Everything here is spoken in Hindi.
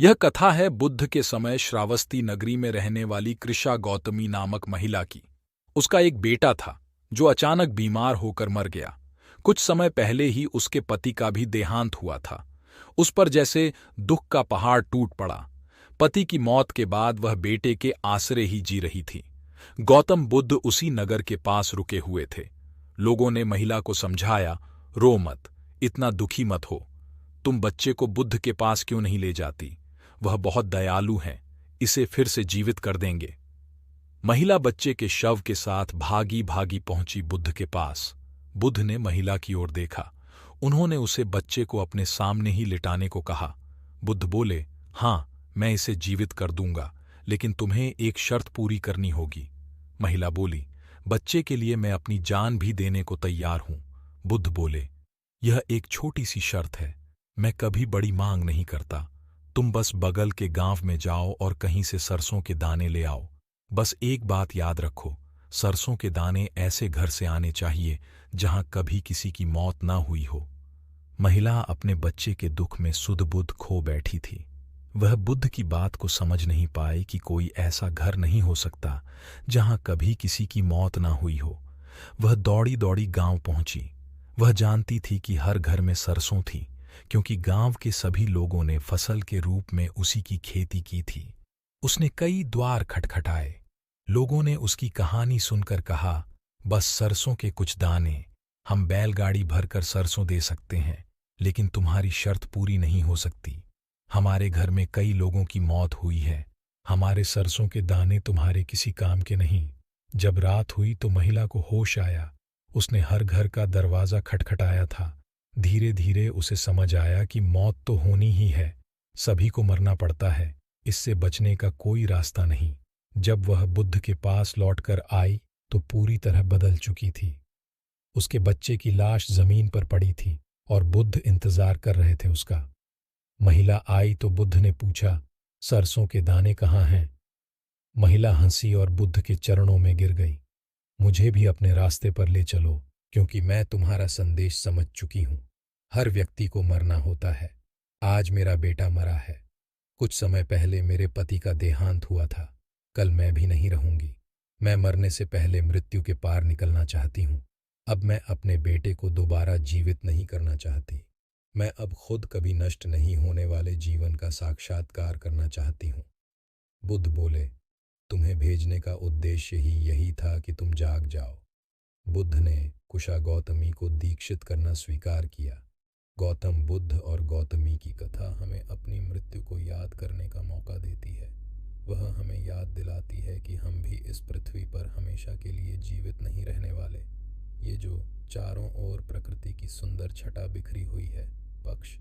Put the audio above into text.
यह कथा है बुद्ध के समय श्रावस्ती नगरी में रहने वाली कृषा गौतमी नामक महिला की। उसका एक बेटा था जो अचानक बीमार होकर मर गया। कुछ समय पहले ही उसके पति का भी देहांत हुआ था। उस पर जैसे दुख का पहाड़ टूट पड़ा। पति की मौत के बाद वह बेटे के आसरे ही जी रही थी। गौतम बुद्ध उसी नगर के पास रुके हुए थे। लोगों ने महिला को समझाया, रो मत, इतना दुखी मत हो। तुम बच्चे को बुद्ध के पास क्यों नहीं ले जाती? वह बहुत दयालु हैं, इसे फिर से जीवित कर देंगे। महिला बच्चे के शव के साथ भागी भागी पहुंची बुद्ध के पास। बुद्ध ने महिला की ओर देखा। उन्होंने उसे बच्चे को अपने सामने ही लिटाने को कहा। बुद्ध बोले, हाँ, मैं इसे जीवित कर दूंगा, लेकिन तुम्हें एक शर्त पूरी करनी होगी। महिला बोली, बच्चे के लिए मैं अपनी जान भी देने को तैयार हूं। बुद्ध बोले, यह एक छोटी सी शर्त है, मैं कभी बड़ी मांग नहीं करता। तुम बस बगल के गांव में जाओ और कहीं से सरसों के दाने ले आओ। बस एक बात याद रखो, सरसों के दाने ऐसे घर से आने चाहिए जहां कभी किसी की मौत ना हुई हो। महिला अपने बच्चे के दुख में सुध-बुध खो बैठी थी। वह बुद्ध की बात को समझ नहीं पाई कि कोई ऐसा घर नहीं हो सकता जहां कभी किसी की मौत ना हुई हो। वह दौड़ी दौड़ी गांव पहुंची। वह जानती थी कि हर घर में सरसों थी, क्योंकि गांव के सभी लोगों ने फसल के रूप में उसी की खेती की थी। उसने कई द्वार खटखटाए। लोगों ने उसकी कहानी सुनकर कहा, बस सरसों के कुछ दाने, हम बैलगाड़ी भरकर सरसों दे सकते हैं, लेकिन तुम्हारी शर्त पूरी नहीं हो सकती। हमारे घर में कई लोगों की मौत हुई है, हमारे सरसों के दाने तुम्हारे किसी काम के नहीं। जब रात हुई तो महिला को होश आया। उसने हर घर का दरवाजा खटखटाया था। धीरे धीरे उसे समझ आया कि मौत तो होनी ही है, सभी को मरना पड़ता है, इससे बचने का कोई रास्ता नहीं। जब वह बुद्ध के पास लौटकर आई तो पूरी तरह बदल चुकी थी। उसके बच्चे की लाश जमीन पर पड़ी थी और बुद्ध इंतजार कर रहे थे उसका। महिला आई तो बुद्ध ने पूछा, सरसों के दाने कहाँ हैं? महिला हंसी और बुद्ध के चरणों में गिर गई। मुझे भी अपने रास्ते पर ले चलो, क्योंकि मैं तुम्हारा संदेश समझ चुकी हूँ। हर व्यक्ति को मरना होता है। आज मेरा बेटा मरा है। कुछ समय पहले मेरे पति का देहांत हुआ था। कल मैं भी नहीं रहूंगी। मैं मरने से पहले मृत्यु के पार निकलना चाहती हूँ। अब मैं अपने बेटे को दोबारा जीवित नहीं करना चाहती। मैं अब खुद कभी नष्ट नहीं होने वाले जीवन का साक्षात्कार करना चाहती हूँ। बुद्ध बोले, तुम्हें भेजने का उद्देश्य ही यही था कि तुम जाग जाओ। बुद्ध ने कुशा गौतमी को दीक्षित करना स्वीकार किया। गौतम बुद्ध और गौतमी की कथा हमें अपनी मृत्यु को याद करने का मौका देती है। वह हमें याद दिलाती है कि हम भी इस पृथ्वी पर हमेशा के लिए जीवित नहीं रहने वाले। ये जो चारों ओर प्रकृति की सुंदर छटा बिखरी हुई है, पक्ष